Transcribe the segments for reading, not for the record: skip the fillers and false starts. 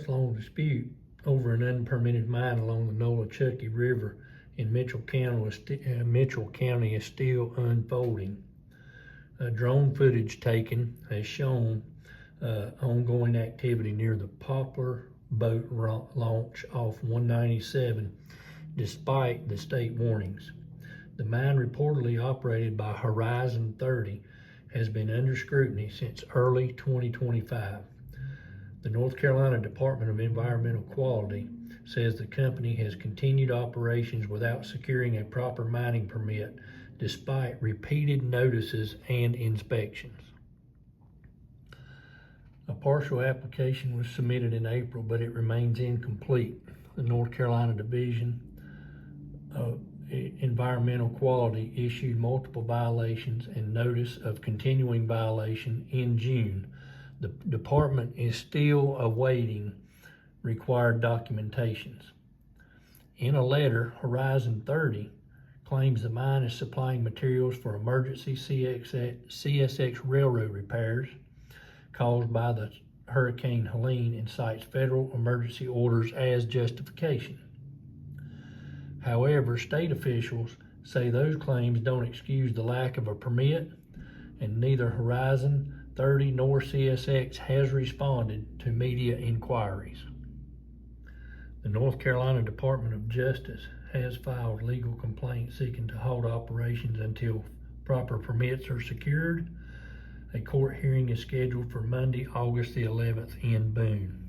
month-long dispute over an unpermitted mine along the Nolichucky River in Mitchell County is still unfolding. Drone footage taken has shown ongoing activity near the Poplar boat launch off 197 despite the state warnings. The mine, reportedly operated by Horizon 30, has been under scrutiny since early 2025. The North Carolina Department of Environmental Quality says the company has continued operations without securing a proper mining permit despite repeated notices and inspections. A partial application was submitted in April, but it remains incomplete. The North Carolina Division of Environmental Quality issued multiple violations and notice of continuing violation in June. The department is still awaiting required documentations. In a letter, Horizon 30 claims the mine is supplying materials for emergency CSX railroad repairs caused by the Hurricane Helene and cites federal emergency orders as justification. However, state officials say those claims don't excuse the lack of a permit, and neither Horizon 30 nor CSX has responded to media inquiries. The North Carolina Department of Justice has filed legal complaints seeking to halt operations until proper permits are secured. A court hearing is scheduled for Monday, August the 11th in Boone.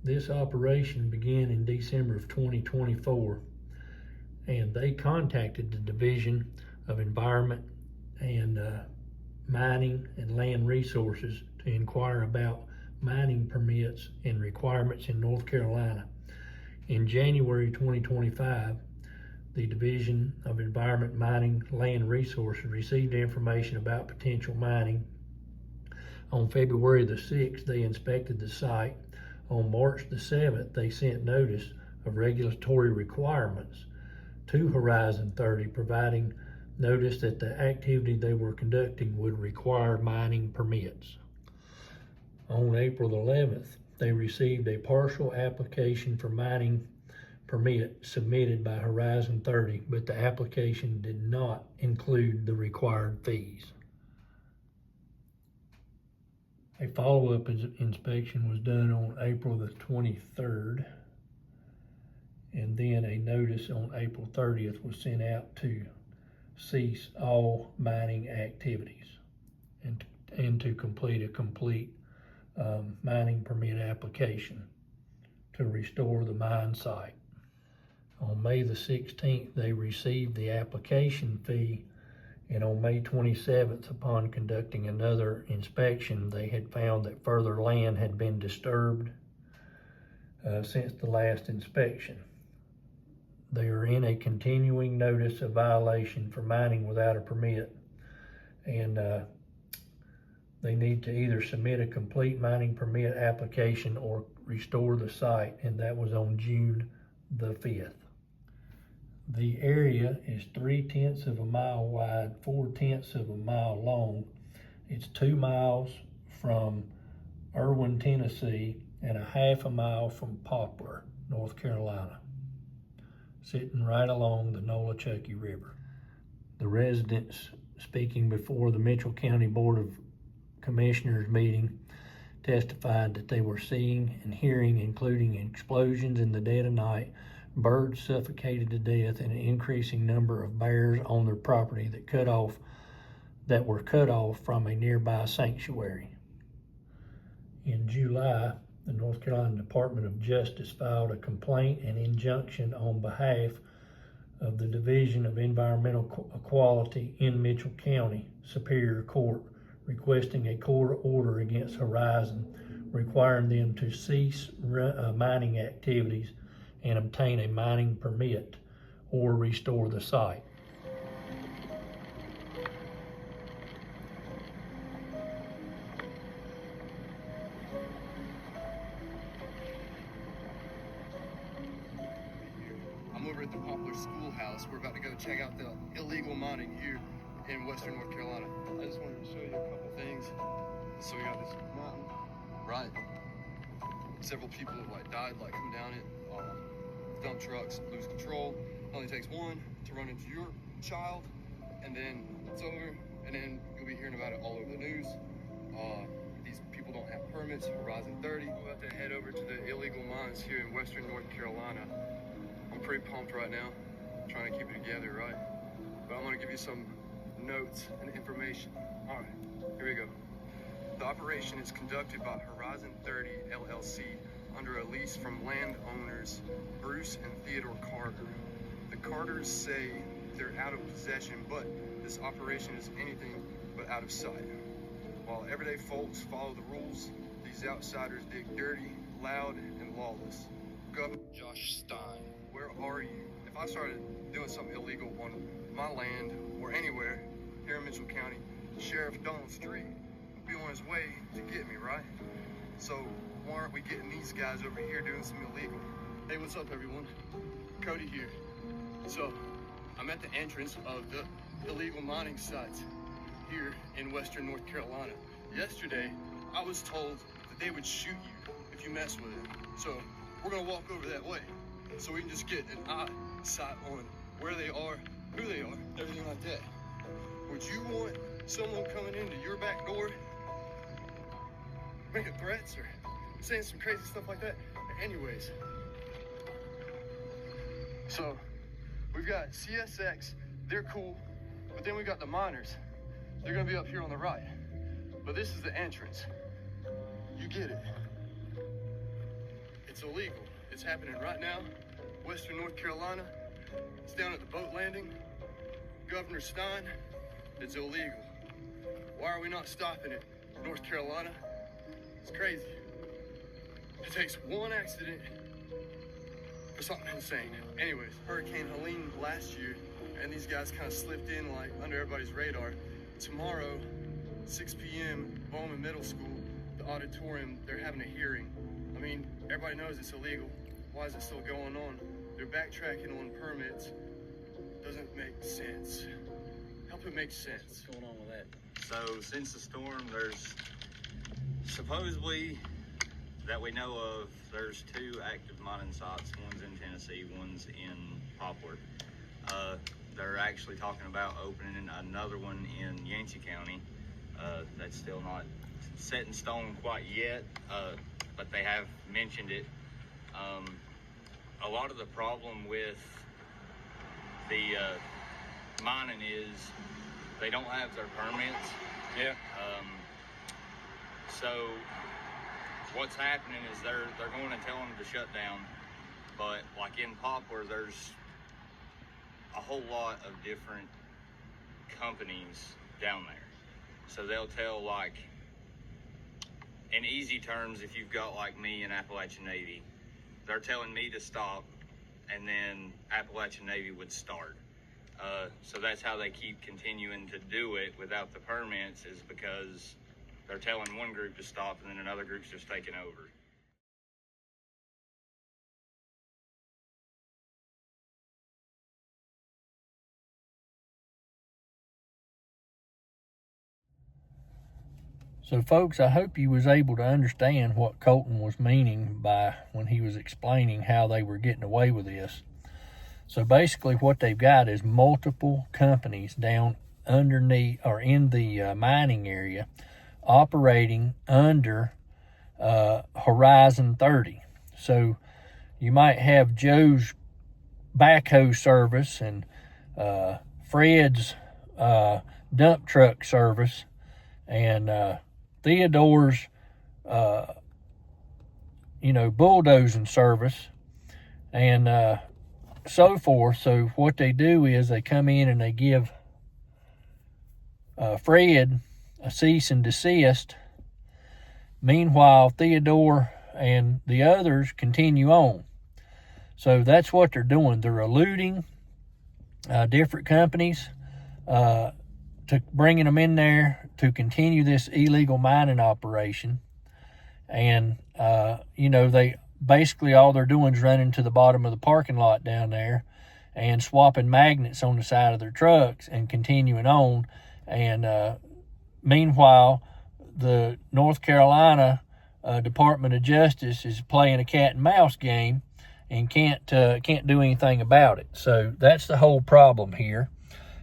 This operation began in December of 2024, and they contacted the Division of Environment and Mining and Land Resources to inquire about mining permits and requirements in North Carolina. In January 2025, the Division of Environment, Mining, Land Resources received information about potential mining. On February the 6th, they inspected the site. On March the 7th, they sent notice of regulatory requirements to Horizon 30, providing notice that the activity they were conducting would require mining permits. On April the 11th, they received a partial application for mining permit submitted by Horizon 30, but the application did not include the required fees. A follow-up inspection was done on April the 23rd, and then a notice on April 30th was sent out to cease all mining activities and to complete a mining permit application to restore the mine site. On May the 16th, they received the application fee, and on May 27th, upon conducting another inspection, they had found that further land had been disturbed since the last inspection. They are in a continuing notice of violation for mining without a permit, and they need to either submit a complete mining permit application or restore the site, and that was on June the 5th. The area is 3/10 of a mile wide, 4/10 of a mile long. It's 2 miles from Erwin, Tennessee, and a half a mile from Poplar, North Carolina, sitting right along the Nolichucky River. The residents speaking before the Mitchell County Board of Commissioners meeting testified that they were seeing and hearing, including explosions in the dead of night, birds suffocated to death, and an increasing number of bears on their property that were cut off from a nearby sanctuary. In July, the North Carolina Department of Justice filed a complaint and injunction on behalf of the Division of Environmental Quality in Mitchell County Superior Court, requesting a court order against Horizon, requiring them to cease mining activities and obtain a mining permit or restore the site. I'm over at the Poplar Schoolhouse. We're about to go check out the illegal mining here in western North Carolina. I just wanted to show you a couple things. So we got this mountain. Right. Several people have like died, like come down it. Dump trucks lose control. It only takes one to run into your child, and then it's over. And then you'll be hearing about it all over the news. These people don't have permits. Horizon 30. We're about to head over to the illegal mines here in Western North Carolina. I'm pretty pumped right now, trying to keep it together, right? But I'm gonna give you some notes and information. All right, here we go. The operation is conducted by Horizon 30 LLC under a lease from landowners Bruce and Theodore Carter. The Carters say they're out of possession, but this operation is anything but out of sight. While everyday folks follow the rules, these outsiders dig dirty, loud, and lawless. Governor Josh Stein, where are you? If I started doing something illegal on my land or anywhere here in Mitchell County, Sheriff Donald Street would be on his way to get me, right? So why aren't we getting these guys over here doing some illegal? Hey, what's up, everyone? Cody here. So I'm at the entrance of the illegal mining sites here in Western North Carolina. Yesterday, I was told that they would shoot you if you mess with it. So we're gonna walk over that way so we can just get an eyesight on where they are, who they are, everything like that. Would you want someone coming into your back door making threats or saying some crazy stuff like that? Anyways, so we've got CSX, they're cool, but then we got the miners. They're gonna be up here on the right. But this is the entrance. You get it. It's illegal. It's happening right now. Western North Carolina. It's down at the boat landing. Governor Stein, it's illegal. Why are we not stopping it? North Carolina? It's crazy. It takes one accident for something insane. Anyways, Hurricane Helene last year, and these guys kind of slipped in like under everybody's radar. Tomorrow, 6 p.m., Bowman Middle School, the auditorium, they're having a hearing. I mean, everybody knows it's illegal. Why is it still going on? They're backtracking on permits. Doesn't make sense. Help it make sense. What's going on with that? So, since the storm, there's supposedly, that we know of, there's 2 active mining sites. One's in Tennessee, one's in Poplar. They're actually talking about opening another one in Yancey County. That's still not set in stone quite yet, but they have mentioned it. A lot of the problem with the mining is they don't have their permits. Yeah. So what's happening is they're going and telling them to shut down, but like in Poplar, there's a whole lot of different companies down there. So they'll tell, like, in easy terms, if you've got like me in Appalachian Navy, they're telling me to stop, and then Appalachian Navy would start. So that's how they keep continuing to do it without the permits, is because they're telling one group to stop and then another group's just taking over. So folks, I hope you was able to understand what Colton was meaning by when he was explaining how they were getting away with this. So basically what they've got is multiple companies down underneath or in the mining area operating under Horizon 30. So you might have Joe's backhoe service and Fred's dump truck service and Theodore's, bulldozing service and so forth. So what they do is they come in and they give Fred a cease and desist. Meanwhile, Theodore and the others continue on. So that's what they're doing. They're eluding different companies, to bringing them in there to continue this illegal mining operation. And, they basically all they're doing is running to the bottom of the parking lot down there and swapping magnets on the side of their trucks and continuing on. And meanwhile, the North Carolina Department of Justice is playing a cat and mouse game and can't do anything about it. So that's the whole problem here.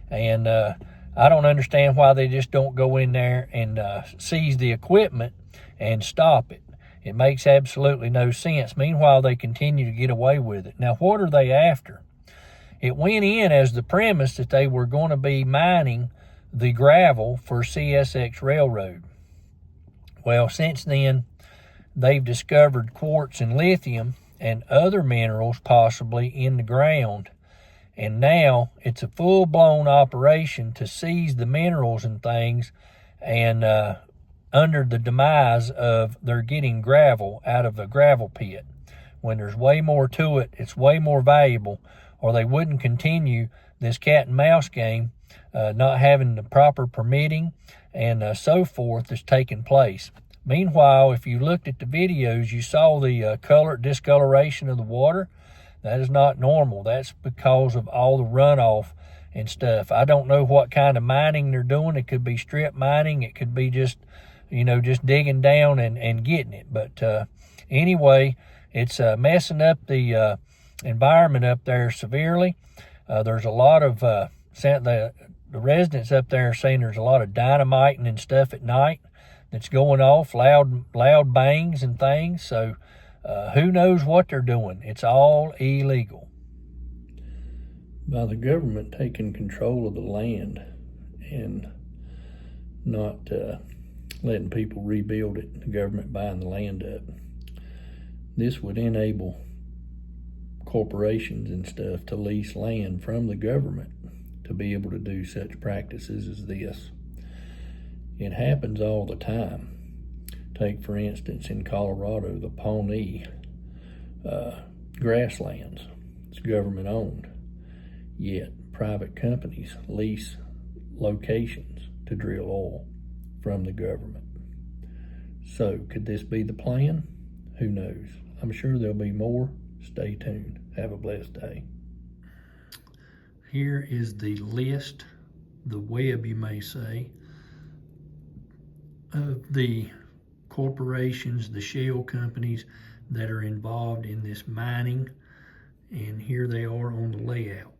And I don't understand why they just don't go in there and seize the equipment and stop it. It makes absolutely no sense. Meanwhile, they continue to get away with it. Now, what are they after? It went in as the premise that they were going to be mining the gravel for CSX Railroad. Well, since then, they've discovered quartz and lithium and other minerals possibly in the ground. And now it's a full-blown operation to seize the minerals and things, and under the demise of they're getting gravel out of the gravel pit. When there's way more to it, it's way more valuable, or they wouldn't continue this cat and mouse game, not having the proper permitting and so forth that's taking place. Meanwhile, if you looked at the videos, you saw the discoloration of the water. That is not normal. That's because of all the runoff and stuff. I don't know what kind of mining they're doing. It could be strip mining. It could be just digging down and getting it. But anyway, it's messing up the environment up there severely. There's a lot of, the residents up there are saying there's a lot of dynamiting and stuff at night that's going off, loud bangs and things. So who knows what they're doing? It's all illegal. By the government taking control of the land and not letting people rebuild it, the government buying the land up, this would enable corporations and stuff to lease land from the government to be able to do such practices as this. It happens all the time. Take, for instance, in Colorado, the Pawnee grasslands. It's government owned, yet private companies lease locations to drill oil from the government. So could this be the plan? Who knows? I'm sure there'll be more. Stay tuned. Have a blessed day. Here is the list, the web you may say, of the corporations, the shell companies that are involved in this mining, and here they are on the layout.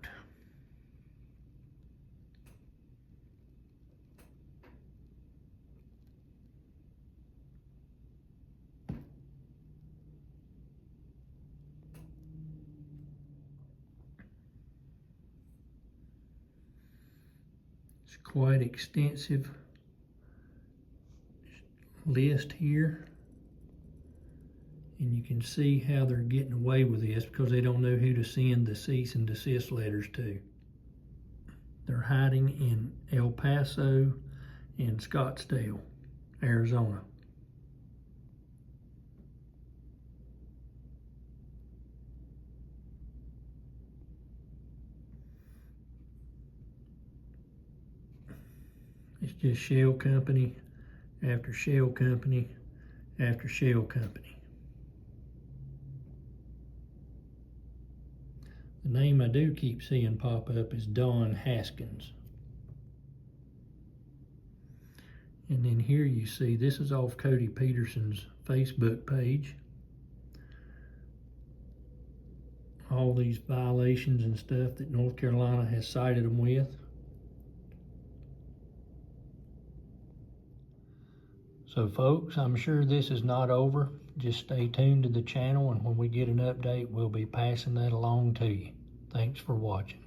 It's quite extensive list here, and you can see how they're getting away with this because they don't know who to send the cease and desist letters to. They're hiding in El Paso and Scottsdale, Arizona. It's just shell company after shell company after shell company. The name I do keep seeing pop up is Don Haskins. And then here you see, this is off Cody Peterson's Facebook page. All these violations and stuff that North Carolina has cited them with. So folks, I'm sure this is not over. Just stay tuned to the channel, and when we get an update, we'll be passing that along to you. Thanks for watching.